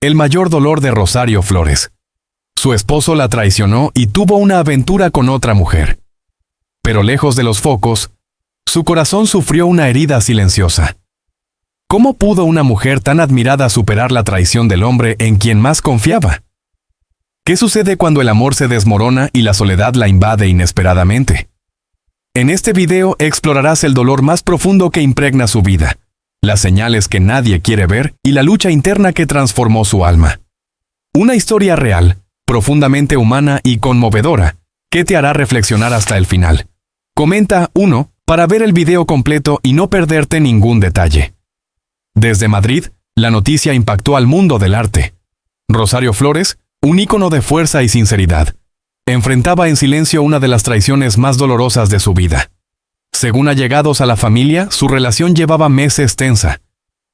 el mayor dolor de Rosario Flores. Su esposo la traicionó y tuvo una aventura con otra mujer. Pero lejos de los focos, su corazón sufrió una herida silenciosa. ¿Cómo pudo una mujer tan admirada superar la traición del hombre en quien más confiaba? ¿Qué sucede cuando el amor se desmorona y la soledad la invade inesperadamente? En este video explorarás el dolor más profundo que impregna su vida, las señales que nadie quiere ver y la lucha interna que transformó su alma. Una historia real, profundamente humana y conmovedora, que te hará reflexionar hasta el final. Comenta 1 para ver el video completo y no perderte ningún detalle. Desde Madrid, la noticia impactó al mundo del arte. Rosario Flores, un ícono de fuerza y sinceridad, enfrentaba en silencio una de las traiciones más dolorosas de su vida. Según allegados a la familia, su relación llevaba meses tensa.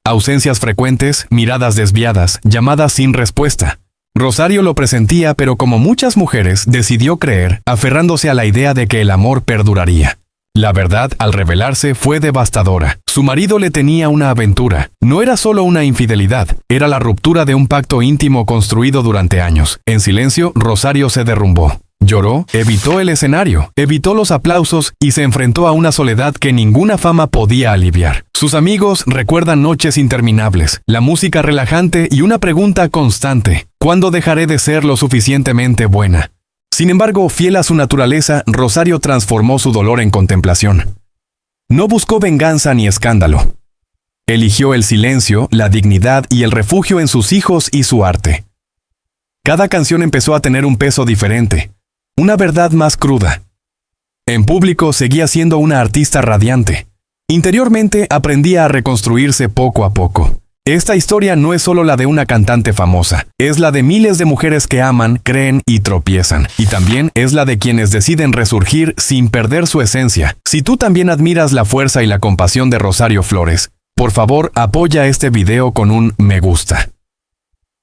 Ausencias frecuentes, miradas desviadas, llamadas sin respuesta. Rosario lo presentía, pero como muchas mujeres, decidió creer, aferrándose a la idea de que el amor perduraría. La verdad, al revelarse, fue devastadora. Su marido le tenía una aventura. No era solo una infidelidad, era la ruptura de un pacto íntimo construido durante años. En silencio, Rosario se derrumbó. Lloró, evitó el escenario, evitó los aplausos y se enfrentó a una soledad que ninguna fama podía aliviar. Sus amigos recuerdan noches interminables, la música relajante y una pregunta constante: ¿cuándo dejaré de ser lo suficientemente buena? Sin embargo, fiel a su naturaleza, Rosario transformó su dolor en contemplación. No buscó venganza ni escándalo. Eligió el silencio, la dignidad y el refugio en sus hijos y su arte. Cada canción empezó a tener un peso diferente, una verdad más cruda. En público seguía siendo una artista radiante. Interiormente aprendía a reconstruirse poco a poco. Esta historia no es solo la de una cantante famosa, es la de miles de mujeres que aman, creen y tropiezan. Y también es la de quienes deciden resurgir sin perder su esencia. Si tú también admiras la fuerza y la compasión de Rosario Flores, por favor apoya este video con un me gusta.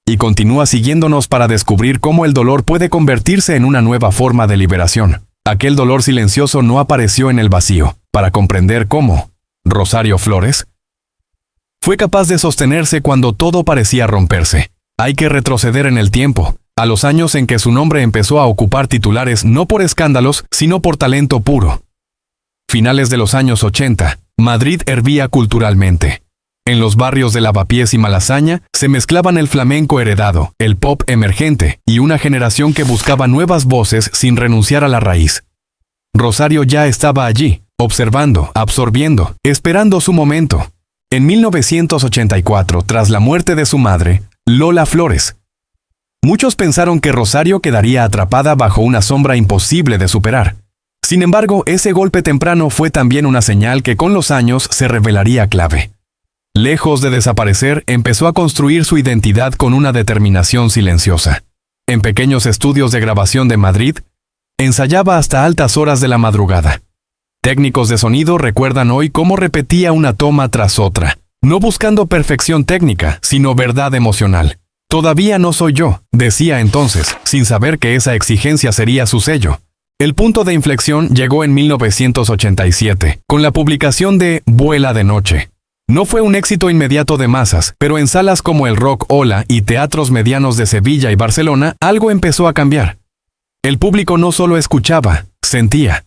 Y continúa siguiéndonos para descubrir cómo el dolor puede convertirse en una nueva forma de liberación. Aquel dolor silencioso no apareció en el vacío. Para comprender cómo Rosario Flores fue capaz de sostenerse cuando todo parecía romperse. Hay que retroceder en el tiempo, a los años en que su nombre empezó a ocupar titulares no por escándalos, sino por talento puro. Finales de los años 80, Madrid hervía culturalmente. En los barrios de Lavapiés y Malasaña se mezclaban el flamenco heredado, el pop emergente y una generación que buscaba nuevas voces sin renunciar a la raíz. Rosario ya estaba allí, observando, absorbiendo, esperando su momento. En 1984, tras la muerte de su madre, Lola Flores, muchos pensaron que Rosario quedaría atrapada bajo una sombra imposible de superar. Sin embargo, ese golpe temprano fue también una señal que con los años se revelaría clave. Lejos de desaparecer, empezó a construir su identidad con una determinación silenciosa. En pequeños estudios de grabación de Madrid, ensayaba hasta altas horas de la madrugada. Técnicos de sonido recuerdan hoy cómo repetía una toma tras otra, no buscando perfección técnica, sino verdad emocional. Todavía no soy yo, decía entonces, sin saber que esa exigencia sería su sello. El punto de inflexión llegó en 1987, con la publicación de Vuela de Noche. No fue un éxito inmediato de masas, pero en salas como el Rock Ola y teatros medianos de Sevilla y Barcelona, algo empezó a cambiar. El público no solo escuchaba, sentía.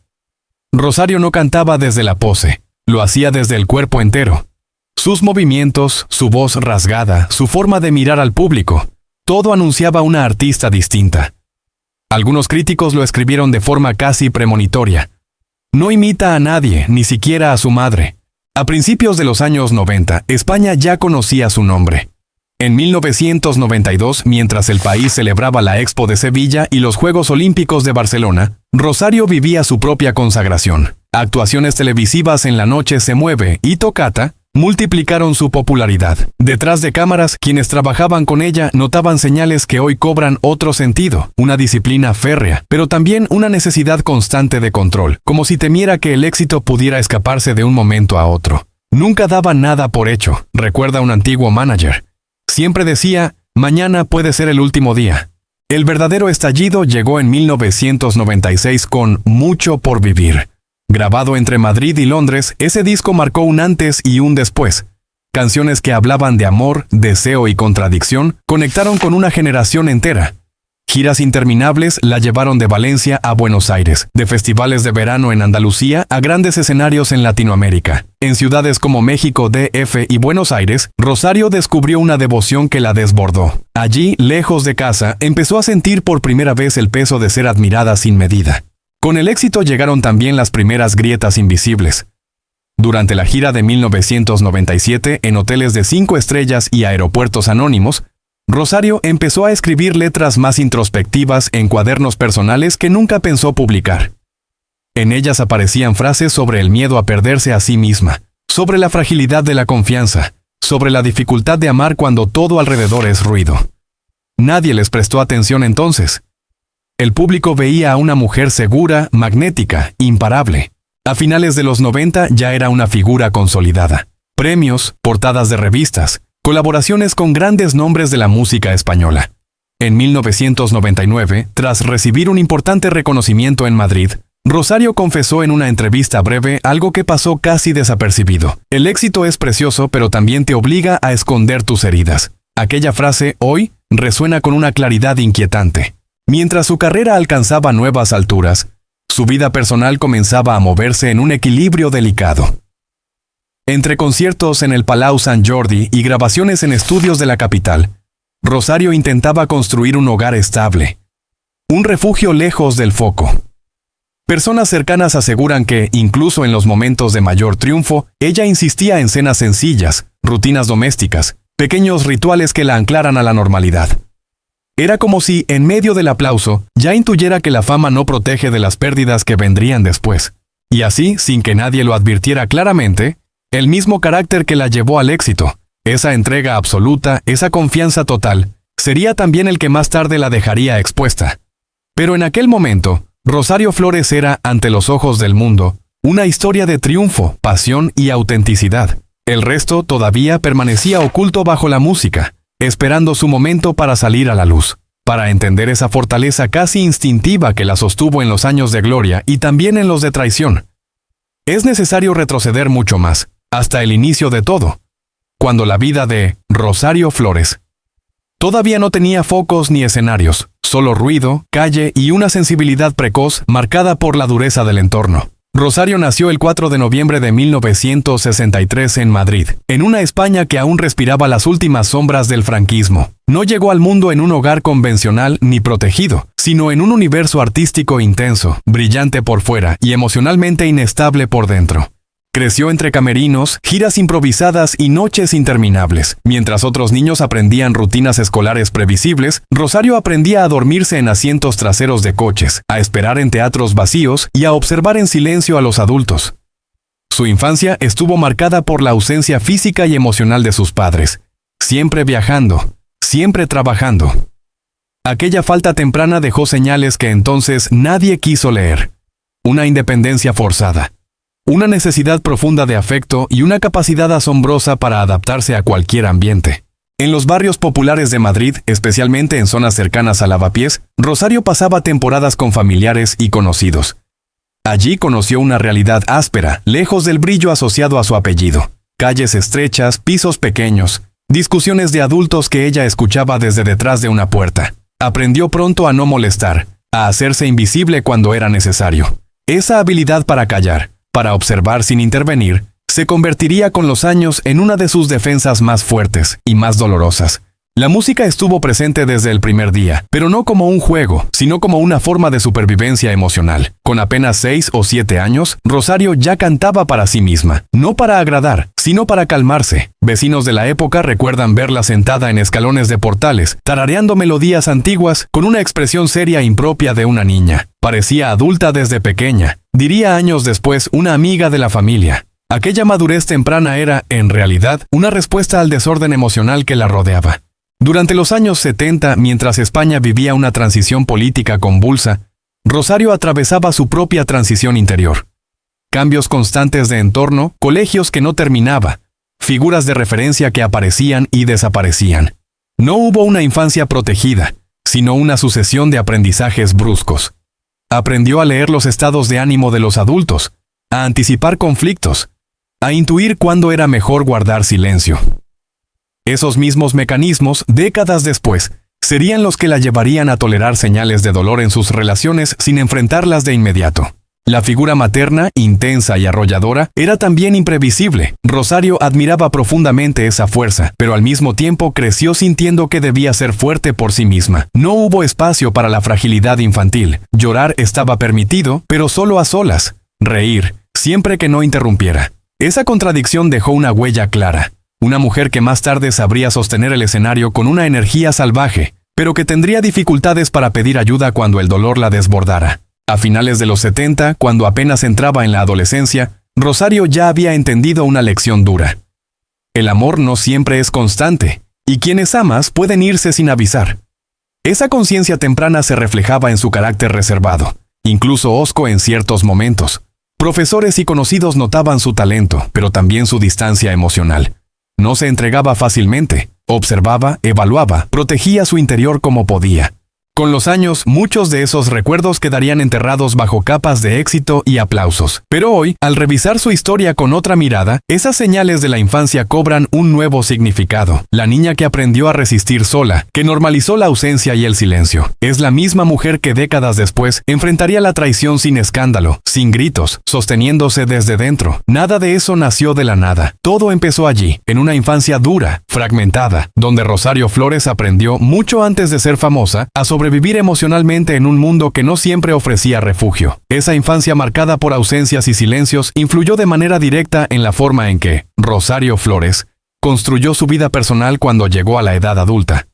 Rosario no cantaba desde la pose, lo hacía desde el cuerpo entero. Sus movimientos, su voz rasgada, su forma de mirar al público, todo anunciaba una artista distinta. Algunos críticos lo escribieron de forma casi premonitoria. No imita a nadie, ni siquiera a su madre. A principios de los años 90, España ya conocía su nombre. En 1992, mientras el país celebraba la Expo de Sevilla y los Juegos Olímpicos de Barcelona, Rosario vivía su propia consagración. Actuaciones televisivas en La Noche se mueve y Toccata multiplicaron su popularidad. Detrás de cámaras, quienes trabajaban con ella notaban señales que hoy cobran otro sentido, una disciplina férrea, pero también una necesidad constante de control, como si temiera que el éxito pudiera escaparse de un momento a otro. Nunca daba nada por hecho, recuerda un antiguo manager. Siempre decía, mañana puede ser el último día. El verdadero estallido llegó en 1996 con Mucho por Vivir. Grabado entre Madrid y Londres, ese disco marcó un antes y un después. Canciones que hablaban de amor, deseo y contradicción conectaron con una generación entera. Giras interminables la llevaron de Valencia a Buenos Aires, de festivales de verano en Andalucía a grandes escenarios en Latinoamérica. En ciudades como México, DF y Buenos Aires, Rosario descubrió una devoción que la desbordó. Allí, lejos de casa, empezó a sentir por primera vez el peso de ser admirada sin medida. Con el éxito llegaron también las primeras grietas invisibles. Durante la gira de 1997 en hoteles de 5 estrellas y aeropuertos anónimos, Rosario empezó a escribir letras más introspectivas en cuadernos personales que nunca pensó publicar. En ellas aparecían frases sobre el miedo a perderse a sí misma, sobre la fragilidad de la confianza, sobre la dificultad de amar cuando todo alrededor es ruido. Nadie les prestó atención entonces. El público veía a una mujer segura, magnética, imparable. A finales de los 90 ya era una figura consolidada. Premios, portadas de revistas, colaboraciones con grandes nombres de la música española. En 1999, tras recibir un importante reconocimiento en Madrid, Rosario confesó en una entrevista breve algo que pasó casi desapercibido. El éxito es precioso, pero también te obliga a esconder tus heridas. Aquella frase, hoy, resuena con una claridad inquietante. Mientras su carrera alcanzaba nuevas alturas, su vida personal comenzaba a moverse en un equilibrio delicado. Entre conciertos en el Palau Sant Jordi y grabaciones en estudios de la capital, Rosario intentaba construir un hogar estable, un refugio lejos del foco. Personas cercanas aseguran que, incluso en los momentos de mayor triunfo, ella insistía en cenas sencillas, rutinas domésticas, pequeños rituales que la anclaran a la normalidad. Era como si, en medio del aplauso, ya intuyera que la fama no protege de las pérdidas que vendrían después. Y así, sin que nadie lo advirtiera claramente, el mismo carácter que la llevó al éxito, esa entrega absoluta, esa confianza total, sería también el que más tarde la dejaría expuesta. Pero en aquel momento, Rosario Flores era, ante los ojos del mundo, una historia de triunfo, pasión y autenticidad. El resto todavía permanecía oculto bajo la música, esperando su momento para salir a la luz, para entender esa fortaleza casi instintiva que la sostuvo en los años de gloria y también en los de traición. Es necesario retroceder mucho más, hasta el inicio de todo, cuando la vida de Rosario Flores todavía no tenía focos ni escenarios, solo ruido, calle y una sensibilidad precoz marcada por la dureza del entorno. Rosario nació el 4 de noviembre de 1963 en Madrid, en una España que aún respiraba las últimas sombras del franquismo. No llegó al mundo en un hogar convencional ni protegido, sino en un universo artístico intenso, brillante por fuera y emocionalmente inestable por dentro. Creció entre camerinos, giras improvisadas y noches interminables. Mientras otros niños aprendían rutinas escolares previsibles, Rosario aprendía a dormirse en asientos traseros de coches, a esperar en teatros vacíos y a observar en silencio a los adultos. Su infancia estuvo marcada por la ausencia física y emocional de sus padres, siempre viajando, siempre trabajando. Aquella falta temprana dejó señales que entonces nadie quiso leer. Una independencia forzada. Una necesidad profunda de afecto y una capacidad asombrosa para adaptarse a cualquier ambiente. En los barrios populares de Madrid, especialmente en zonas cercanas a Lavapiés, Rosario pasaba temporadas con familiares y conocidos. Allí conoció una realidad áspera, lejos del brillo asociado a su apellido. Calles estrechas, pisos pequeños, discusiones de adultos que ella escuchaba desde detrás de una puerta. Aprendió pronto a no molestar, a hacerse invisible cuando era necesario. Esa habilidad para callar, para observar sin intervenir, se convertiría con los años en una de sus defensas más fuertes y más dolorosas. La música estuvo presente desde el primer día, pero no como un juego, sino como una forma de supervivencia emocional. Con apenas 6 o 7 años, Rosario ya cantaba para sí misma, no para agradar, sino para calmarse. Vecinos de la época recuerdan verla sentada en escalones de portales, tarareando melodías antiguas con una expresión seria impropia de una niña. Parecía adulta desde pequeña, diría años después una amiga de la familia. Aquella madurez temprana era, en realidad, una respuesta al desorden emocional que la rodeaba. Durante los años 70, mientras España vivía una transición política convulsa, Rosario atravesaba su propia transición interior. Cambios constantes de entorno, colegios que no terminaba, figuras de referencia que aparecían y desaparecían. No hubo una infancia protegida, sino una sucesión de aprendizajes bruscos. Aprendió a leer los estados de ánimo de los adultos, a anticipar conflictos, a intuir cuándo era mejor guardar silencio. Esos mismos mecanismos, décadas después, serían los que la llevarían a tolerar señales de dolor en sus relaciones sin enfrentarlas de inmediato. La figura materna, intensa y arrolladora, era también imprevisible. Rosario admiraba profundamente esa fuerza, pero al mismo tiempo creció sintiendo que debía ser fuerte por sí misma. No hubo espacio para la fragilidad infantil. Llorar estaba permitido, pero solo a solas. Reír, siempre que no interrumpiera. Esa contradicción dejó una huella clara. Una mujer que más tarde sabría sostener el escenario con una energía salvaje, pero que tendría dificultades para pedir ayuda cuando el dolor la desbordara. A finales de los 70, cuando apenas entraba en la adolescencia, Rosario ya había entendido una lección dura. El amor no siempre es constante, y quienes amas pueden irse sin avisar. Esa conciencia temprana se reflejaba en su carácter reservado, incluso hosco en ciertos momentos. Profesores y conocidos notaban su talento, pero también su distancia emocional. No se entregaba fácilmente, observaba, evaluaba, protegía su interior como podía. Con los años, muchos de esos recuerdos quedarían enterrados bajo capas de éxito y aplausos. Pero hoy, al revisar su historia con otra mirada, esas señales de la infancia cobran un nuevo significado. La niña que aprendió a resistir sola, que normalizó la ausencia y el silencio, es la misma mujer que décadas después enfrentaría la traición sin escándalo, sin gritos, sosteniéndose desde dentro. Nada de eso nació de la nada. Todo empezó allí, en una infancia dura, fragmentada, donde Rosario Flores aprendió, mucho antes de ser famosa, a sobrevivir emocionalmente en un mundo que no siempre ofrecía refugio. Esa infancia marcada por ausencias y silencios influyó de manera directa en la forma en que Rosario Flores construyó su vida personal cuando llegó a la edad adulta.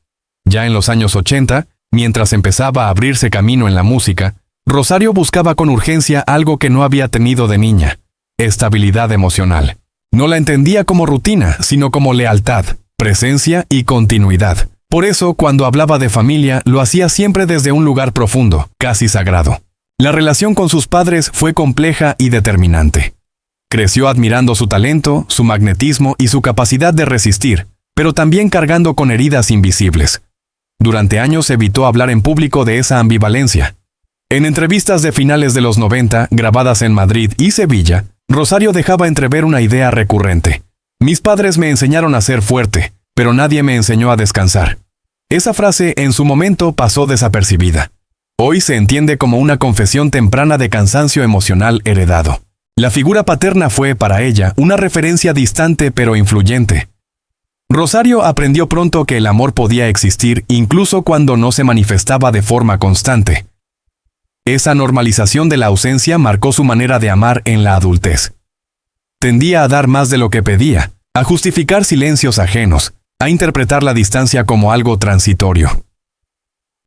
Ya en los años 80, mientras empezaba a abrirse camino en la música, Rosario buscaba con urgencia algo que no había tenido de niña: estabilidad emocional. No la entendía como rutina, sino como lealtad, presencia y continuidad. Por eso, cuando hablaba de familia, lo hacía siempre desde un lugar profundo, casi sagrado. La relación con sus padres fue compleja y determinante. Creció admirando su talento, su magnetismo y su capacidad de resistir, pero también cargando con heridas invisibles. Durante años evitó hablar en público de esa ambivalencia. En entrevistas de finales de los 90, grabadas en Madrid y Sevilla, Rosario dejaba entrever una idea recurrente. Mis padres me enseñaron a ser fuerte, pero nadie me enseñó a descansar. Esa frase en su momento pasó desapercibida. Hoy se entiende como una confesión temprana de cansancio emocional heredado. La figura paterna fue, para ella, una referencia distante pero influyente. Rosario aprendió pronto que el amor podía existir incluso cuando no se manifestaba de forma constante. Esa normalización de la ausencia marcó su manera de amar en la adultez. Tendía a dar más de lo que pedía, a justificar silencios ajenos, a interpretar la distancia como algo transitorio.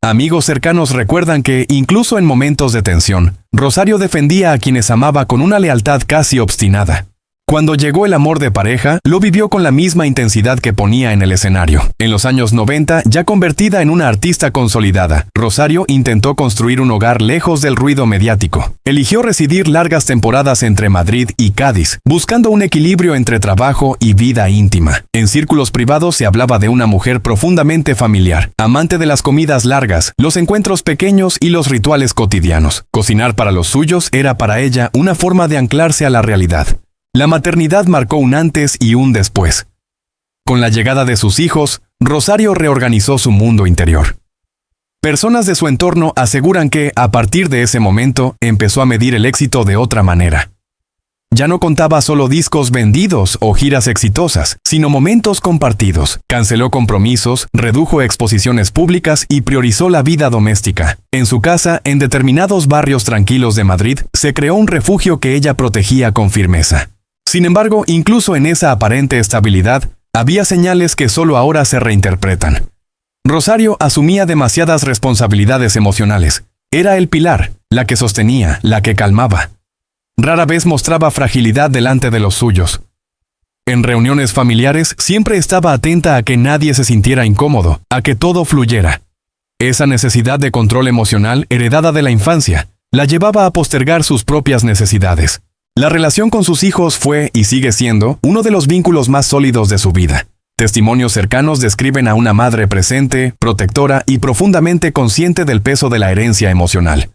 Amigos cercanos recuerdan que, incluso en momentos de tensión, Rosario defendía a quienes amaba con una lealtad casi obstinada. Cuando llegó el amor de pareja, lo vivió con la misma intensidad que ponía en el escenario. En los años 90, ya convertida en una artista consolidada, Rosario intentó construir un hogar lejos del ruido mediático. Eligió residir largas temporadas entre Madrid y Cádiz, buscando un equilibrio entre trabajo y vida íntima. En círculos privados se hablaba de una mujer profundamente familiar, amante de las comidas largas, los encuentros pequeños y los rituales cotidianos. Cocinar para los suyos era para ella una forma de anclarse a la realidad. La maternidad marcó un antes y un después. Con la llegada de sus hijos, Rosario reorganizó su mundo interior. Personas de su entorno aseguran que, a partir de ese momento, empezó a medir el éxito de otra manera. Ya no contaba solo discos vendidos o giras exitosas, sino momentos compartidos. Canceló compromisos, redujo exposiciones públicas y priorizó la vida doméstica. En su casa, en determinados barrios tranquilos de Madrid, se creó un refugio que ella protegía con firmeza. Sin embargo, incluso en esa aparente estabilidad, había señales que solo ahora se reinterpretan. Rosario asumía demasiadas responsabilidades emocionales. Era el pilar, la que sostenía, la que calmaba. Rara vez mostraba fragilidad delante de los suyos. En reuniones familiares siempre estaba atenta a que nadie se sintiera incómodo, a que todo fluyera. Esa necesidad de control emocional, heredada de la infancia, la llevaba a postergar sus propias necesidades. La relación con sus hijos fue, y sigue siendo, uno de los vínculos más sólidos de su vida. Testimonios cercanos describen a una madre presente, protectora y profundamente consciente del peso de la herencia emocional.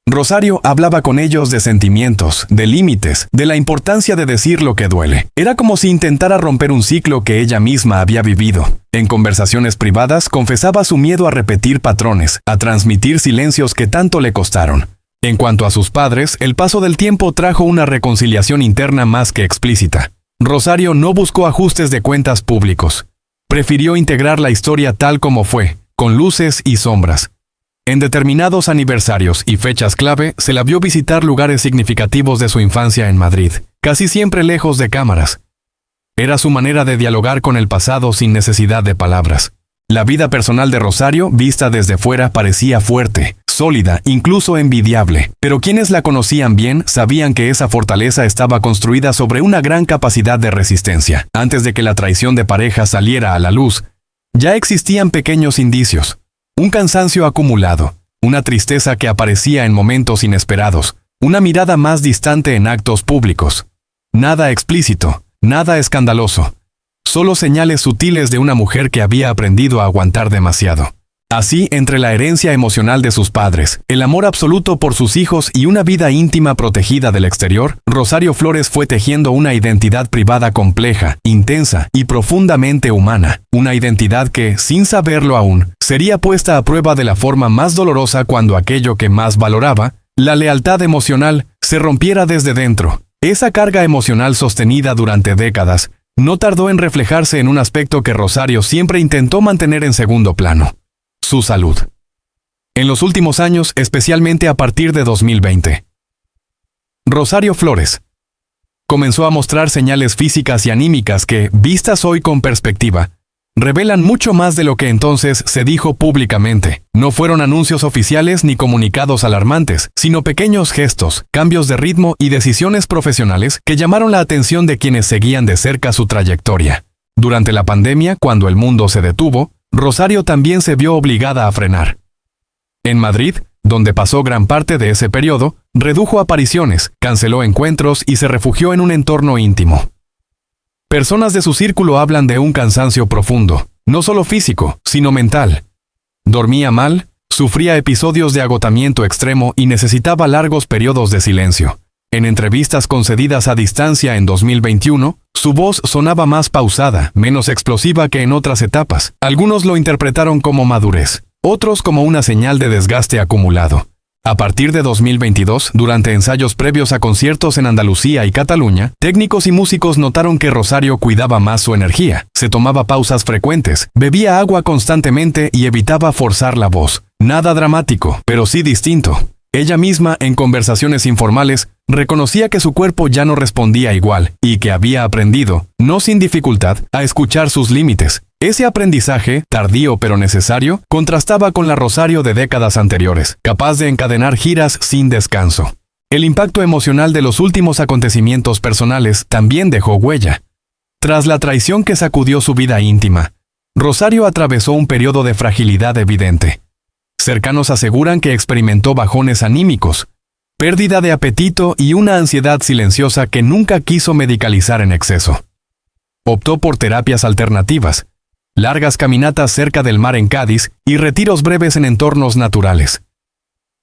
Rosario hablaba con ellos de sentimientos, de límites, de la importancia de decir lo que duele. Era como si intentara romper un ciclo que ella misma había vivido. En conversaciones privadas confesaba su miedo a repetir patrones, a transmitir silencios que tanto le costaron. En cuanto a sus padres, el paso del tiempo trajo una reconciliación interna más que explícita. Rosario no buscó ajustes de cuentas públicos. Prefirió integrar la historia tal como fue, con luces y sombras. En determinados aniversarios y fechas clave se la vio visitar lugares significativos de su infancia en Madrid, casi siempre lejos de cámaras. Era su manera de dialogar con el pasado sin necesidad de palabras. La vida personal de Rosario, vista desde fuera, parecía fuerte, sólida, incluso envidiable, pero quienes la conocían bien sabían que esa fortaleza estaba construida sobre una gran capacidad de resistencia. Antes de que la traición de pareja saliera a la luz, ya existían pequeños indicios. Un cansancio acumulado, una tristeza que aparecía en momentos inesperados, una mirada más distante en actos públicos. Nada explícito, nada escandaloso. Solo señales sutiles de una mujer que había aprendido a aguantar demasiado. Así, entre la herencia emocional de sus padres, el amor absoluto por sus hijos y una vida íntima protegida del exterior, Rosario Flores fue tejiendo una identidad privada compleja, intensa y profundamente humana. Una identidad que, sin saberlo aún, sería puesta a prueba de la forma más dolorosa cuando aquello que más valoraba, la lealtad emocional, se rompiera desde dentro. Esa carga emocional sostenida durante décadas no tardó en reflejarse en un aspecto que Rosario siempre intentó mantener en segundo plano: su salud. En los últimos años, especialmente a partir de 2020, Rosario Flores comenzó a mostrar señales físicas y anímicas que, vistas hoy con perspectiva, revelan mucho más de lo que entonces se dijo públicamente. No fueron anuncios oficiales ni comunicados alarmantes, sino pequeños gestos, cambios de ritmo y decisiones profesionales que llamaron la atención de quienes seguían de cerca su trayectoria. Durante la pandemia, cuando el mundo se detuvo, Rosario también se vio obligada a frenar. En Madrid, donde pasó gran parte de ese periodo, redujo apariciones, canceló encuentros y se refugió en un entorno íntimo. Personas de su círculo hablan de un cansancio profundo, no solo físico, sino mental. Dormía mal, sufría episodios de agotamiento extremo y necesitaba largos periodos de silencio. En entrevistas concedidas a distancia en 2021, su voz sonaba más pausada, menos explosiva que en otras etapas. Algunos lo interpretaron como madurez, otros como una señal de desgaste acumulado. A partir de 2022, durante ensayos previos a conciertos en Andalucía y Cataluña, técnicos y músicos notaron que Rosario cuidaba más su energía, se tomaba pausas frecuentes, bebía agua constantemente y evitaba forzar la voz. Nada dramático, pero sí distinto. Ella misma, en conversaciones informales, reconocía que su cuerpo ya no respondía igual y que había aprendido, no sin dificultad, a escuchar sus límites. Ese aprendizaje, tardío pero necesario, contrastaba con la Rosario de décadas anteriores, capaz de encadenar giras sin descanso. El impacto emocional de los últimos acontecimientos personales también dejó huella. Tras la traición que sacudió su vida íntima, Rosario atravesó un periodo de fragilidad evidente. Cercanos aseguran que experimentó bajones anímicos, pérdida de apetito y una ansiedad silenciosa que nunca quiso medicalizar en exceso. Optó por terapias alternativas, largas caminatas cerca del mar en Cádiz y retiros breves en entornos naturales.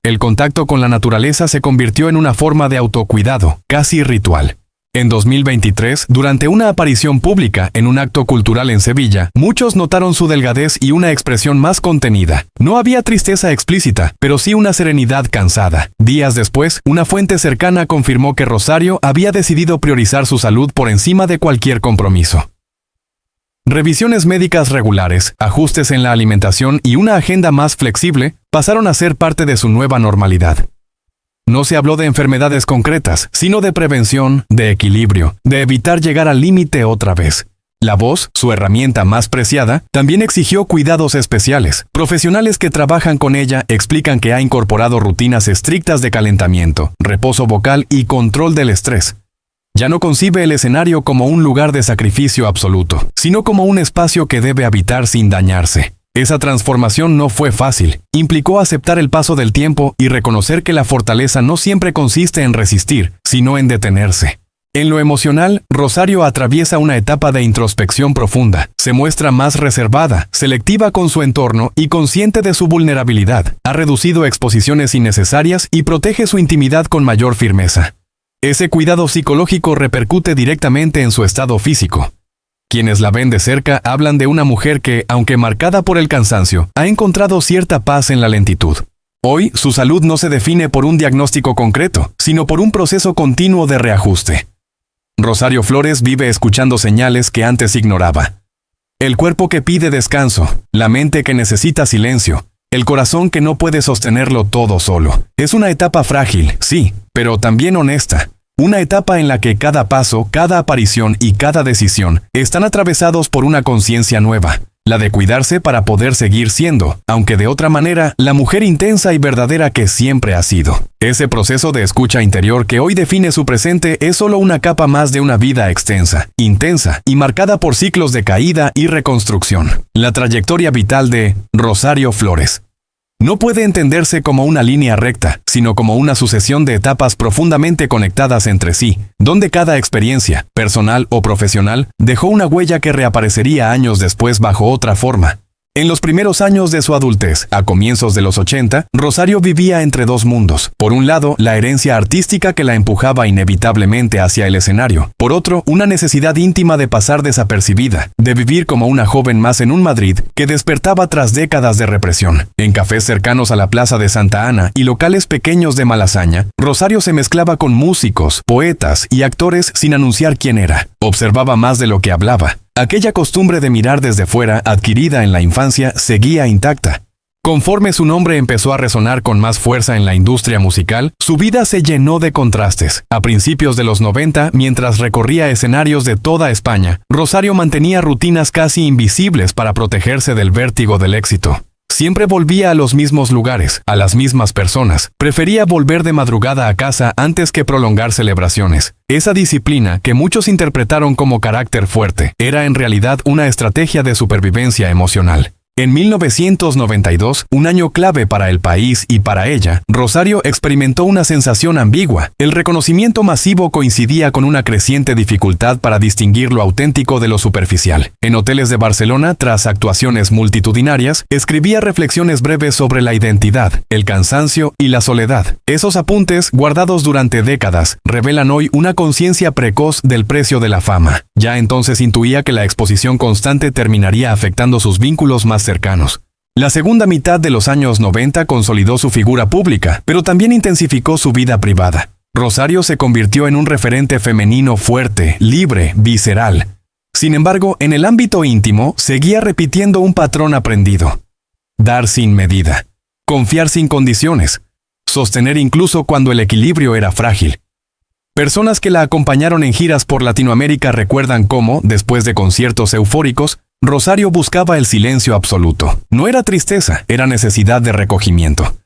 El contacto con la naturaleza se convirtió en una forma de autocuidado, casi ritual. En 2023, durante una aparición pública en un acto cultural en Sevilla, muchos notaron su delgadez y una expresión más contenida. No había tristeza explícita, pero sí una serenidad cansada. Días después, una fuente cercana confirmó que Rosario había decidido priorizar su salud por encima de cualquier compromiso. Revisiones médicas regulares, ajustes en la alimentación y una agenda más flexible pasaron a ser parte de su nueva normalidad. No se habló de enfermedades concretas, sino de prevención, de equilibrio, de evitar llegar al límite otra vez. La voz, su herramienta más preciada, también exigió cuidados especiales. Profesionales que trabajan con ella explican que ha incorporado rutinas estrictas de calentamiento, reposo vocal y control del estrés. Ya no concibe el escenario como un lugar de sacrificio absoluto, sino como un espacio que debe habitar sin dañarse. Esa transformación no fue fácil. Implicó aceptar el paso del tiempo y reconocer que la fortaleza no siempre consiste en resistir, sino en detenerse. En lo emocional, Rosario atraviesa una etapa de introspección profunda. Se muestra más reservada, selectiva con su entorno y consciente de su vulnerabilidad. Ha reducido exposiciones innecesarias y protege su intimidad con mayor firmeza. Ese cuidado psicológico repercute directamente en su estado físico. Quienes la ven de cerca hablan de una mujer que, aunque marcada por el cansancio, ha encontrado cierta paz en la lentitud. Hoy, su salud no se define por un diagnóstico concreto, sino por un proceso continuo de reajuste. Rosario Flores vive escuchando señales que antes ignoraba. El cuerpo que pide descanso, la mente que necesita silencio, el corazón que no puede sostenerlo todo solo. Es una etapa frágil, sí, pero también honesta. Una etapa en la que cada paso, cada aparición y cada decisión están atravesados por una conciencia nueva, la de cuidarse para poder seguir siendo, aunque de otra manera, la mujer intensa y verdadera que siempre ha sido. Ese proceso de escucha interior que hoy define su presente es solo una capa más de una vida extensa, intensa y marcada por ciclos de caída y reconstrucción. La trayectoria vital de Rosario Flores no puede entenderse como una línea recta, sino como una sucesión de etapas profundamente conectadas entre sí, donde cada experiencia, personal o profesional, dejó una huella que reaparecería años después bajo otra forma. En los primeros años de su adultez, a comienzos de los 80, Rosario vivía entre dos mundos. Por un lado, la herencia artística que la empujaba inevitablemente hacia el escenario. Por otro, una necesidad íntima de pasar desapercibida, de vivir como una joven más en un Madrid que despertaba tras décadas de represión. En cafés cercanos a la Plaza de Santa Ana y locales pequeños de Malasaña, Rosario se mezclaba con músicos, poetas y actores sin anunciar quién era. Observaba más de lo que hablaba. Aquella costumbre de mirar desde fuera, adquirida en la infancia, seguía intacta. Conforme su nombre empezó a resonar con más fuerza en la industria musical, su vida se llenó de contrastes. A principios de los 90, mientras recorría escenarios de toda España, Rosario mantenía rutinas casi invisibles para protegerse del vértigo del éxito. Siempre volvía a los mismos lugares, a las mismas personas. Prefería volver de madrugada a casa antes que prolongar celebraciones. Esa disciplina, que muchos interpretaron como carácter fuerte, era en realidad una estrategia de supervivencia emocional. En 1992, un año clave para el país y para ella, Rosario experimentó una sensación ambigua. El reconocimiento masivo coincidía con una creciente dificultad para distinguir lo auténtico de lo superficial. En hoteles de Barcelona, tras actuaciones multitudinarias, escribía reflexiones breves sobre la identidad, el cansancio y la soledad. Esos apuntes, guardados durante décadas, revelan hoy una conciencia precoz del precio de la fama. Ya entonces intuía que la exposición constante terminaría afectando sus vínculos más cercanos. La segunda mitad de los años 90 consolidó su figura pública, pero también intensificó su vida privada. Rosario se convirtió en un referente femenino fuerte, libre, visceral. Sin embargo, en el ámbito íntimo, seguía repitiendo un patrón aprendido. Dar sin medida. Confiar sin condiciones. Sostener incluso cuando el equilibrio era frágil. Personas que la acompañaron en giras por Latinoamérica recuerdan cómo, después de conciertos eufóricos, Rosario buscaba el silencio absoluto. No era tristeza, era necesidad de recogimiento.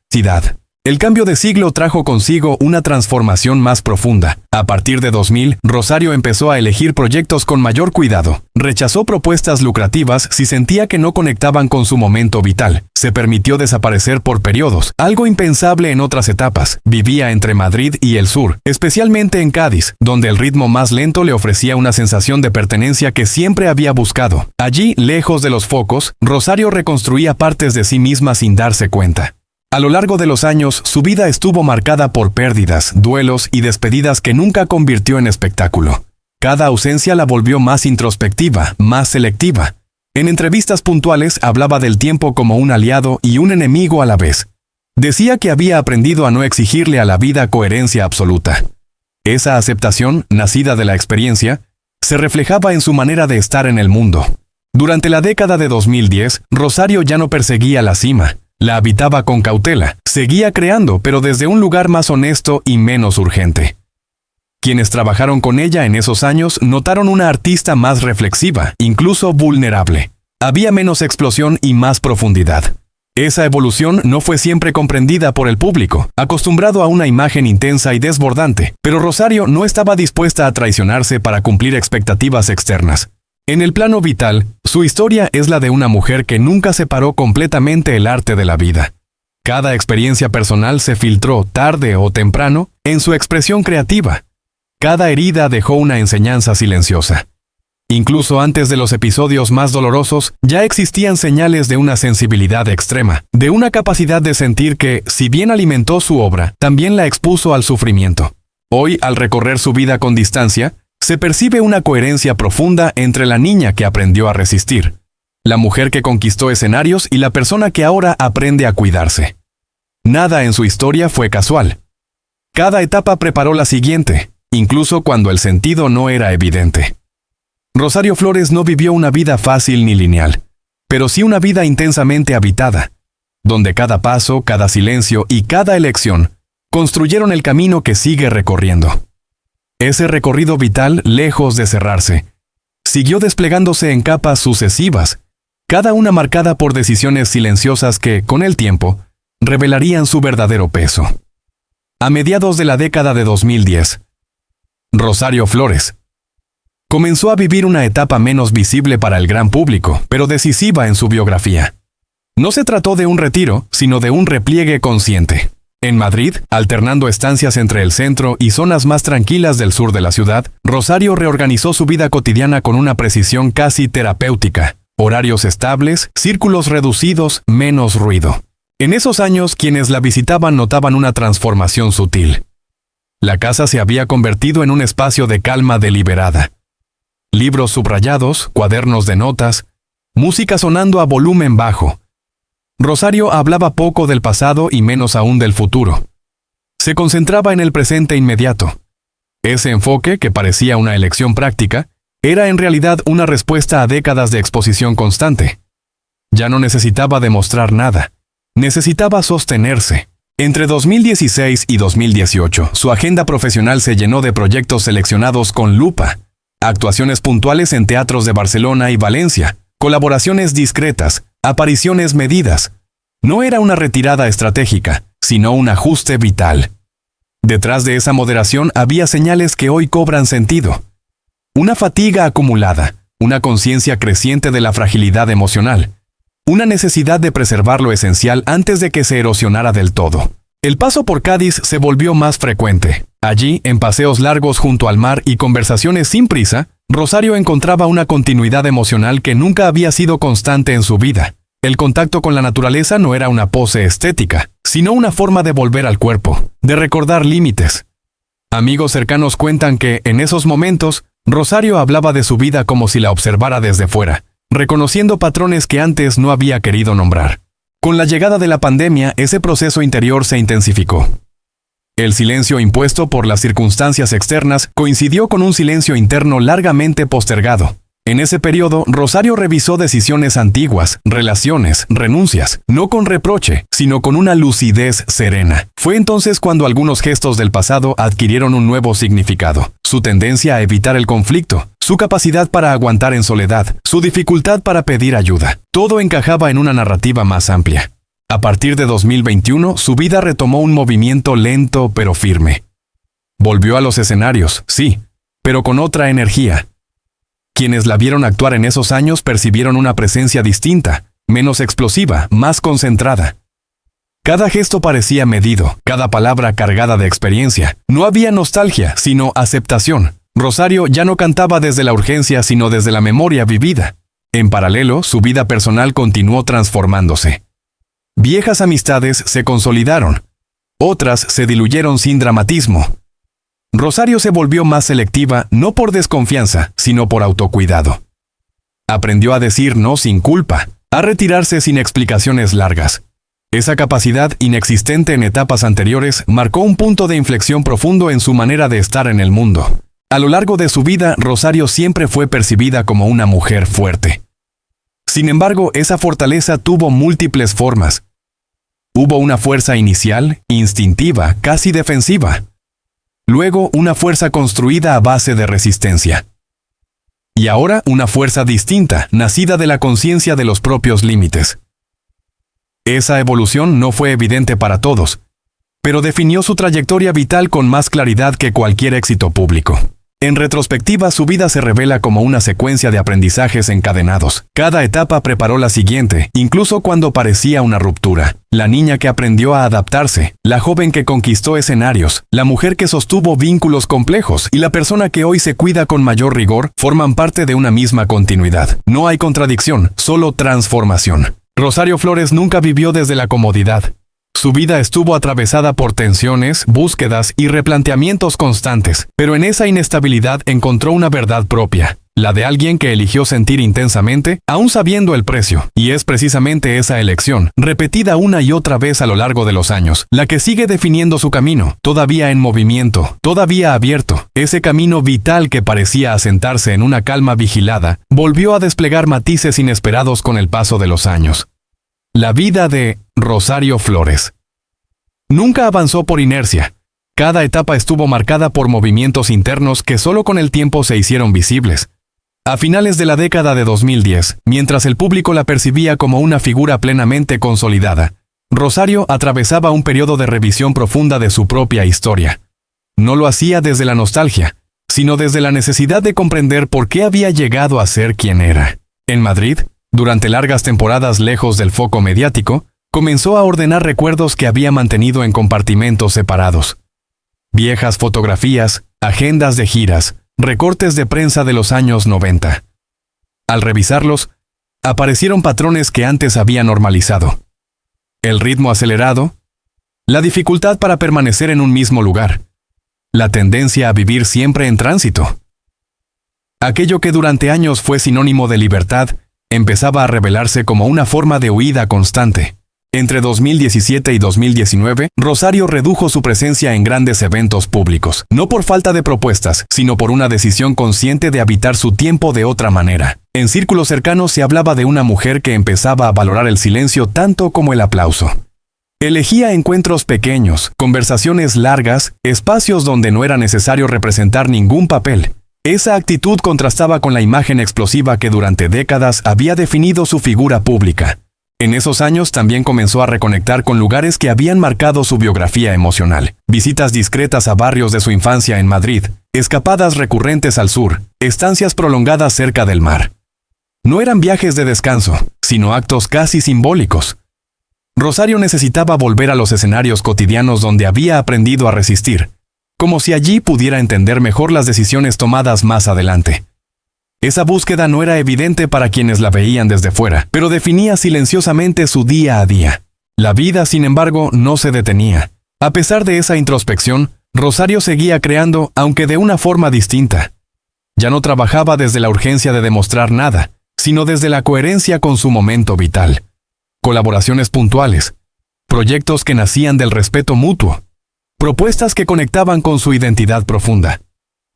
El cambio de siglo trajo consigo una transformación más profunda. A partir de 2000, Rosario empezó a elegir proyectos con mayor cuidado. Rechazó propuestas lucrativas si sentía que no conectaban con su momento vital. Se permitió desaparecer por periodos, algo impensable en otras etapas. Vivía entre Madrid y el sur, especialmente en Cádiz, donde el ritmo más lento le ofrecía una sensación de pertenencia que siempre había buscado. Allí, lejos de los focos, Rosario reconstruía partes de sí misma sin darse cuenta. A lo largo de los años, su vida estuvo marcada por pérdidas, duelos y despedidas que nunca convirtió en espectáculo. Cada ausencia la volvió más introspectiva, más selectiva. En entrevistas puntuales hablaba del tiempo como un aliado y un enemigo a la vez. Decía que había aprendido a no exigirle a la vida coherencia absoluta. Esa aceptación, nacida de la experiencia, se reflejaba en su manera de estar en el mundo. Durante la década de 2010, Rosario ya no perseguía la cima. La habitaba con cautela, seguía creando, pero desde un lugar más honesto y menos urgente. Quienes trabajaron con ella en esos años notaron una artista más reflexiva, incluso vulnerable. Había menos explosión y más profundidad. Esa evolución no fue siempre comprendida por el público, acostumbrado a una imagen intensa y desbordante, pero Rosario no estaba dispuesta a traicionarse para cumplir expectativas externas. En el plano vital, su historia es la de una mujer que nunca separó completamente el arte de la vida. Cada experiencia personal se filtró, tarde o temprano, en su expresión creativa. cada herida dejó una enseñanza silenciosa. Incluso antes de los episodios más dolorosos, ya existían señales de una sensibilidad extrema, de una capacidad de sentir que, si bien alimentó su obra, también la expuso al sufrimiento. Hoy, al recorrer su vida con distancia, se percibe una coherencia profunda entre la niña que aprendió a resistir, la mujer que conquistó escenarios y la persona que ahora aprende a cuidarse. Nada en su historia fue casual. Cada etapa preparó la siguiente, incluso cuando el sentido no era evidente. Rosario Flores no vivió una vida fácil ni lineal, pero sí una vida intensamente habitada, donde cada paso, cada silencio y cada elección construyeron el camino que sigue recorriendo. Ese recorrido vital, lejos de cerrarse, siguió desplegándose en capas sucesivas, cada una marcada por decisiones silenciosas que, con el tiempo, revelarían su verdadero peso. A mediados de la década de 2010, Rosario Flores comenzó a vivir una etapa menos visible para el gran público, pero decisiva en su biografía. No se trató de un retiro, sino de un repliegue consciente. En Madrid, alternando estancias entre el centro y zonas más tranquilas del sur de la ciudad, Rosario reorganizó su vida cotidiana con una precisión casi terapéutica. Horarios estables, círculos reducidos, menos ruido. En esos años, quienes la visitaban notaban una transformación sutil. La casa se había convertido en un espacio de calma deliberada. Libros subrayados, cuadernos de notas, música sonando a volumen bajo. Rosario hablaba poco del pasado y menos aún del futuro. Se concentraba en el presente inmediato. Ese enfoque, que parecía una elección práctica, era en realidad una respuesta a décadas de exposición constante. Ya no necesitaba demostrar nada. Necesitaba sostenerse. Entre 2016 y 2018, su agenda profesional se llenó de proyectos seleccionados con lupa. Actuaciones puntuales en teatros de Barcelona y Valencia, colaboraciones discretas, apariciones medidas. No era una retirada estratégica, sino un ajuste vital. Detrás de esa moderación había señales que hoy cobran sentido. Una fatiga acumulada, una conciencia creciente de la fragilidad emocional, una necesidad de preservar lo esencial antes de que se erosionara del todo. El paso por Cádiz se volvió más frecuente. Allí, en paseos largos junto al mar y conversaciones sin prisa, Rosario encontraba una continuidad emocional que nunca había sido constante en su vida. El contacto con la naturaleza no era una pose estética, sino una forma de volver al cuerpo, de recordar límites. Amigos cercanos cuentan que, en esos momentos, Rosario hablaba de su vida como si la observara desde fuera, reconociendo patrones que antes no había querido nombrar. Con la llegada de la pandemia, ese proceso interior se intensificó. El silencio impuesto por las circunstancias externas coincidió con un silencio interno largamente postergado. En ese periodo, Rosario revisó decisiones antiguas, relaciones, renuncias, no con reproche, sino con una lucidez serena. Fue entonces cuando algunos gestos del pasado adquirieron un nuevo significado. Su tendencia a evitar el conflicto, su capacidad para aguantar en soledad, su dificultad para pedir ayuda. Todo encajaba en una narrativa más amplia. A partir de 2021, su vida retomó un movimiento lento pero firme. Volvió a los escenarios, sí, pero con otra energía. Quienes la vieron actuar en esos años percibieron una presencia distinta, menos explosiva, más concentrada. Cada gesto parecía medido, cada palabra cargada de experiencia. No había nostalgia, sino aceptación. Rosario ya no cantaba desde la urgencia, sino desde la memoria vivida. En paralelo, su vida personal continuó transformándose. Viejas amistades se consolidaron. Otras se diluyeron sin dramatismo. Rosario se volvió más selectiva no por desconfianza, sino por autocuidado. Aprendió a decir no sin culpa, a retirarse sin explicaciones largas. Esa capacidad, inexistente en etapas anteriores, marcó un punto de inflexión profundo en su manera de estar en el mundo. A lo largo de su vida, Rosario siempre fue percibida como una mujer fuerte. Sin embargo, esa fortaleza tuvo múltiples formas. Hubo una fuerza inicial, instintiva, casi defensiva. Luego, una fuerza construida a base de resistencia. Y ahora, una fuerza distinta, nacida de la conciencia de los propios límites. Esa evolución no fue evidente para todos, pero definió su trayectoria vital con más claridad que cualquier éxito público. En retrospectiva, su vida se revela como una secuencia de aprendizajes encadenados. Cada etapa preparó la siguiente, incluso cuando parecía una ruptura. La niña que aprendió a adaptarse, la joven que conquistó escenarios, la mujer que sostuvo vínculos complejos y la persona que hoy se cuida con mayor rigor forman parte de una misma continuidad. No hay contradicción, solo transformación. Rosario Flores nunca vivió desde la comodidad. Su vida estuvo atravesada por tensiones, búsquedas y replanteamientos constantes, pero en esa inestabilidad encontró una verdad propia, la de alguien que eligió sentir intensamente, aún sabiendo el precio, y es precisamente esa elección, repetida una y otra vez a lo largo de los años, la que sigue definiendo su camino, todavía en movimiento, todavía abierto. Ese camino vital que parecía asentarse en una calma vigilada, volvió a desplegar matices inesperados con el paso de los años. La vida de Rosario Flores nunca avanzó por inercia. Cada etapa estuvo marcada por movimientos internos que solo con el tiempo se hicieron visibles. A finales de la década de 2010, mientras el público la percibía como una figura plenamente consolidada, Rosario atravesaba un periodo de revisión profunda de su propia historia. No lo hacía desde la nostalgia, sino desde la necesidad de comprender por qué había llegado a ser quien era. En Madrid, durante largas temporadas lejos del foco mediático, comenzó a ordenar recuerdos que había mantenido en compartimentos separados. Viejas fotografías, agendas de giras, recortes de prensa de los años 90. Al revisarlos, aparecieron patrones que antes había normalizado. El ritmo acelerado, la dificultad para permanecer en un mismo lugar, la tendencia a vivir siempre en tránsito. Aquello que durante años fue sinónimo de libertad, empezaba a revelarse como una forma de huida constante. Entre 2017 y 2019, Rosario redujo su presencia en grandes eventos públicos, no por falta de propuestas, sino por una decisión consciente de habitar su tiempo de otra manera. En círculos cercanos se hablaba de una mujer que empezaba a valorar el silencio tanto como el aplauso. Elegía encuentros pequeños, conversaciones largas, espacios donde no era necesario representar ningún papel. Esa actitud contrastaba con la imagen explosiva que durante décadas había definido su figura pública. En esos años también comenzó a reconectar con lugares que habían marcado su biografía emocional. Visitas discretas a barrios de su infancia en Madrid, escapadas recurrentes al sur, estancias prolongadas cerca del mar. No eran viajes de descanso, sino actos casi simbólicos. Rosario necesitaba volver a los escenarios cotidianos donde había aprendido a resistir, como si allí pudiera entender mejor las decisiones tomadas más adelante. Esa búsqueda no era evidente para quienes la veían desde fuera, pero definía silenciosamente su día a día. La vida, sin embargo, no se detenía. A pesar de esa introspección, Rosario seguía creando, aunque de una forma distinta. Ya no trabajaba desde la urgencia de demostrar nada, sino desde la coherencia con su momento vital. Colaboraciones puntuales, proyectos que nacían del respeto mutuo, propuestas que conectaban con su identidad profunda.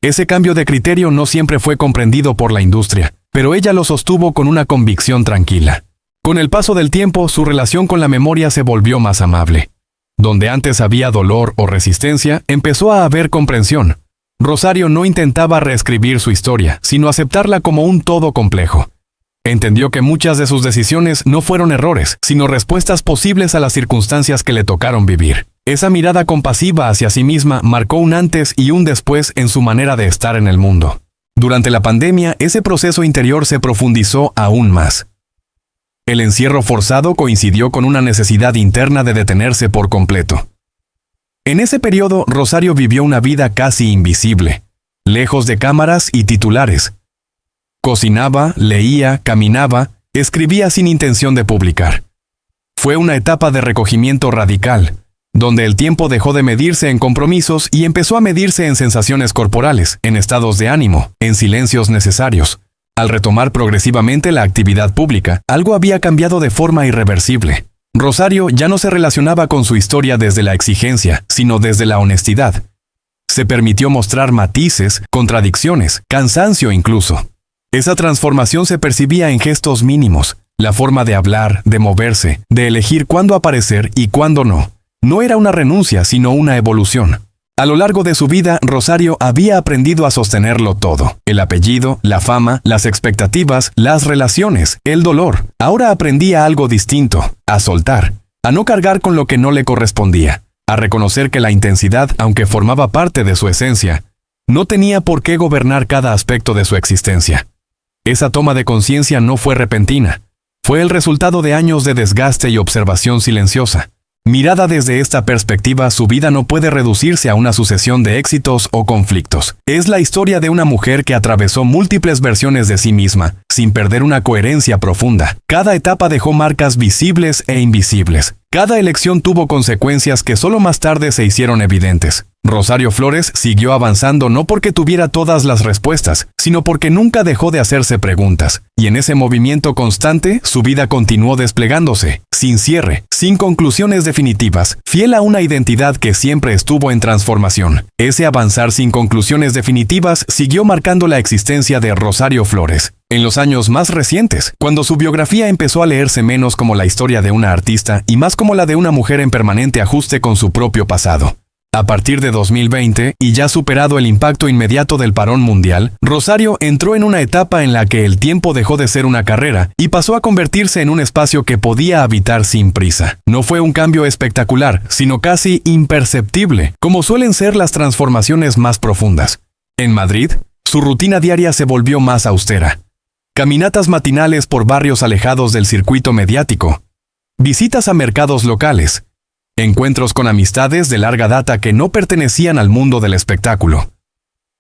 Ese cambio de criterio no siempre fue comprendido por la industria, pero ella lo sostuvo con una convicción tranquila. Con el paso del tiempo, su relación con la memoria se volvió más amable. Donde antes había dolor o resistencia, empezó a haber comprensión. Rosario no intentaba reescribir su historia, sino aceptarla como un todo complejo. Entendió que muchas de sus decisiones no fueron errores, sino respuestas posibles a las circunstancias que le tocaron vivir. Esa mirada compasiva hacia sí misma marcó un antes y un después en su manera de estar en el mundo. Durante la pandemia, ese proceso interior se profundizó aún más. El encierro forzado coincidió con una necesidad interna de detenerse por completo. En ese periodo, Rosario vivió una vida casi invisible, lejos de cámaras y titulares. Cocinaba, leía, caminaba, escribía sin intención de publicar. Fue una etapa de recogimiento radical, donde el tiempo dejó de medirse en compromisos y empezó a medirse en sensaciones corporales, en estados de ánimo, en silencios necesarios. Al retomar progresivamente la actividad pública, algo había cambiado de forma irreversible. Rosario ya no se relacionaba con su historia desde la exigencia, sino desde la honestidad. Se permitió mostrar matices, contradicciones, cansancio incluso. Esa transformación se percibía en gestos mínimos, la forma de hablar, de moverse, de elegir cuándo aparecer y cuándo no. No era una renuncia, sino una evolución. A lo largo de su vida, Rosario había aprendido a sostenerlo todo. El apellido, la fama, las expectativas, las relaciones, el dolor. Ahora aprendía algo distinto, a soltar, a no cargar con lo que no le correspondía, a reconocer que la intensidad, aunque formaba parte de su esencia, No tenía por qué gobernar cada aspecto de su existencia. Esa toma de conciencia no fue repentina. Fue el resultado de años de desgaste y observación silenciosa. Mirada desde esta perspectiva, su vida no puede reducirse a una sucesión de éxitos o conflictos. Es la historia de una mujer que atravesó múltiples versiones de sí misma, sin perder una coherencia profunda. Cada etapa dejó marcas visibles e invisibles. Cada elección tuvo consecuencias que solo más tarde se hicieron evidentes. Rosario Flores siguió avanzando no porque tuviera todas las respuestas, sino porque nunca dejó de hacerse preguntas. Y en ese movimiento constante, su vida continuó desplegándose, sin cierre, sin conclusiones definitivas, fiel a una identidad que siempre estuvo en transformación. Ese avanzar sin conclusiones definitivas siguió marcando la existencia de Rosario Flores. En los años más recientes, cuando su biografía empezó a leerse menos como la historia de una artista y más como la de una mujer en permanente ajuste con su propio pasado. A partir de 2020, y ya superado el impacto inmediato del parón mundial, Rosario entró en una etapa en la que el tiempo dejó de ser una carrera y pasó a convertirse en un espacio que podía habitar sin prisa. No fue un cambio espectacular, sino casi imperceptible, como suelen ser las transformaciones más profundas. En Madrid, su rutina diaria se volvió más austera. Caminatas matinales por barrios alejados del circuito mediático, visitas a mercados locales, encuentros con amistades de larga data que no pertenecían al mundo del espectáculo.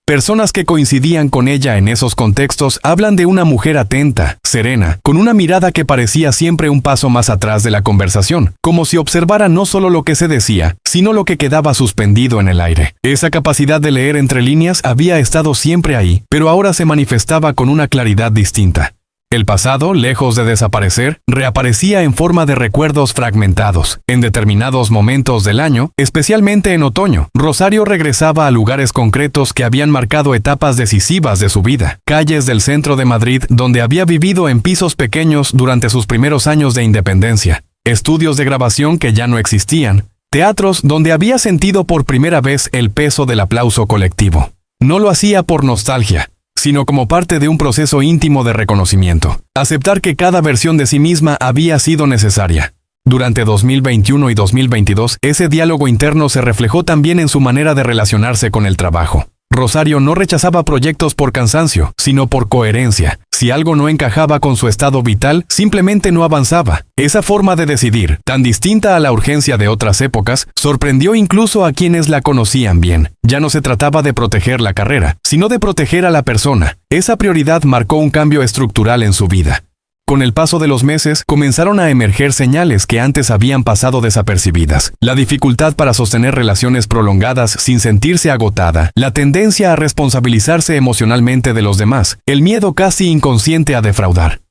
Personas que coincidían con ella en esos contextos hablan de una mujer atenta, serena, con una mirada que parecía siempre un paso más atrás de la conversación, como si observara no solo lo que se decía, sino lo que quedaba suspendido en el aire. Esa capacidad de leer entre líneas había estado siempre ahí, pero ahora se manifestaba con una claridad distinta. El pasado, lejos de desaparecer, reaparecía en forma de recuerdos fragmentados. En determinados momentos del año, especialmente en otoño, Rosario regresaba a lugares concretos que habían marcado etapas decisivas de su vida. Calles del centro de Madrid donde había vivido en pisos pequeños durante sus primeros años de independencia. Estudios de grabación que ya no existían. Teatros donde había sentido por primera vez el peso del aplauso colectivo. No lo hacía por nostalgia, sino como parte de un proceso íntimo de reconocimiento. Aceptar que cada versión de sí misma había sido necesaria. Durante 2021 y 2022, ese diálogo interno se reflejó también en su manera de relacionarse con el trabajo. Rosario no rechazaba proyectos por cansancio, sino por coherencia. Si algo no encajaba con su estado vital, simplemente no avanzaba. Esa forma de decidir, tan distinta a la urgencia de otras épocas, sorprendió incluso a quienes la conocían bien. Ya no se trataba de proteger la carrera, sino de proteger a la persona. Esa prioridad marcó un cambio estructural en su vida. Con el paso de los meses, comenzaron a emerger señales que antes habían pasado desapercibidas. La dificultad para sostener relaciones prolongadas sin sentirse agotada, la tendencia a responsabilizarse emocionalmente de los demás, el miedo casi inconsciente a defraudar.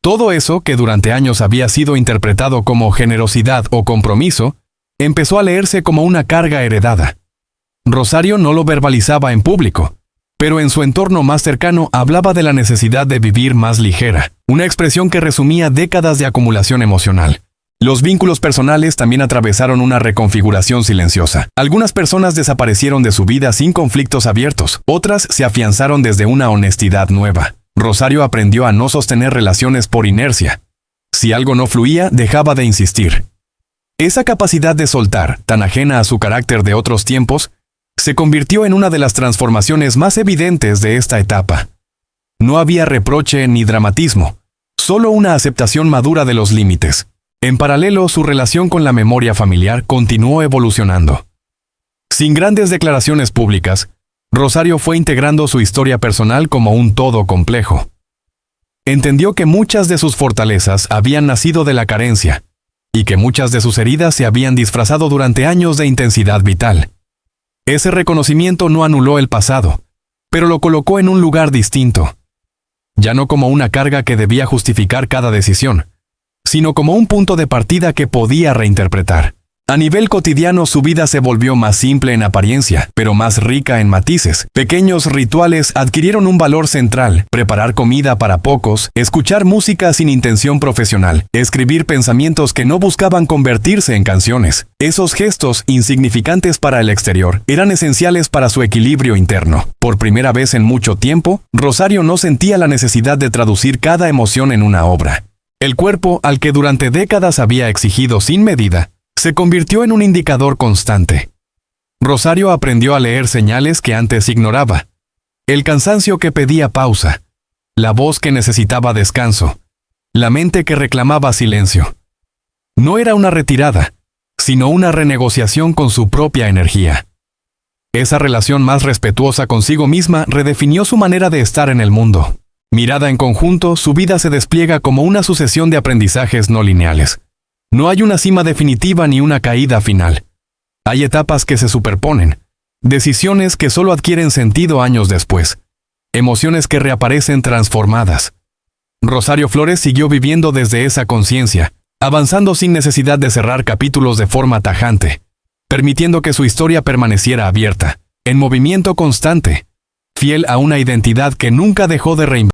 Todo eso, que durante años había sido interpretado como generosidad o compromiso, empezó a leerse como una carga heredada. Rosario no lo verbalizaba en público, pero en su entorno más cercano hablaba de la necesidad de vivir más ligera, una expresión que resumía décadas de acumulación emocional. Los vínculos personales también atravesaron una reconfiguración silenciosa. Algunas personas desaparecieron de su vida sin conflictos abiertos, otras se afianzaron desde una honestidad nueva. Rosario aprendió a no sostener relaciones por inercia. Si algo no fluía, dejaba de insistir. Esa capacidad de soltar, tan ajena a su carácter de otros tiempos, se convirtió en una de las transformaciones más evidentes de esta etapa. No había reproche ni dramatismo, solo una aceptación madura de los límites. En paralelo, su relación con la memoria familiar continuó evolucionando. Sin grandes declaraciones públicas, Rosario fue integrando su historia personal como un todo complejo. Entendió que muchas de sus fortalezas habían nacido de la carencia, y que muchas de sus heridas se habían disfrazado durante años de intensidad vital. Ese reconocimiento no anuló el pasado, pero lo colocó en un lugar distinto. Ya no como una carga que debía justificar cada decisión, sino como un punto de partida que podía reinterpretar. A nivel cotidiano, su vida se volvió más simple en apariencia, pero más rica en matices. Pequeños rituales adquirieron un valor central: preparar comida para pocos, escuchar música sin intención profesional, escribir pensamientos que no buscaban convertirse en canciones. Esos gestos, insignificantes para el exterior, eran esenciales para su equilibrio interno. Por primera vez en mucho tiempo, Rosario no sentía la necesidad de traducir cada emoción en una obra. El cuerpo, al que durante décadas había exigido sin medida, se convirtió en un indicador constante. Rosario aprendió a leer señales que antes ignoraba. El cansancio que pedía pausa, la voz que necesitaba descanso, la mente que reclamaba silencio. No era una retirada, sino una renegociación con su propia energía. Esa relación más respetuosa consigo misma redefinió su manera de estar en el mundo. Mirada en conjunto, su vida se despliega como una sucesión de aprendizajes no lineales. No hay una cima definitiva ni una caída final. Hay etapas que se superponen, decisiones que solo adquieren sentido años después, emociones que reaparecen transformadas. Rosario Flores siguió viviendo desde esa conciencia, avanzando sin necesidad de cerrar capítulos de forma tajante, permitiendo que su historia permaneciera abierta, en movimiento constante, fiel a una identidad que nunca dejó de reinventar.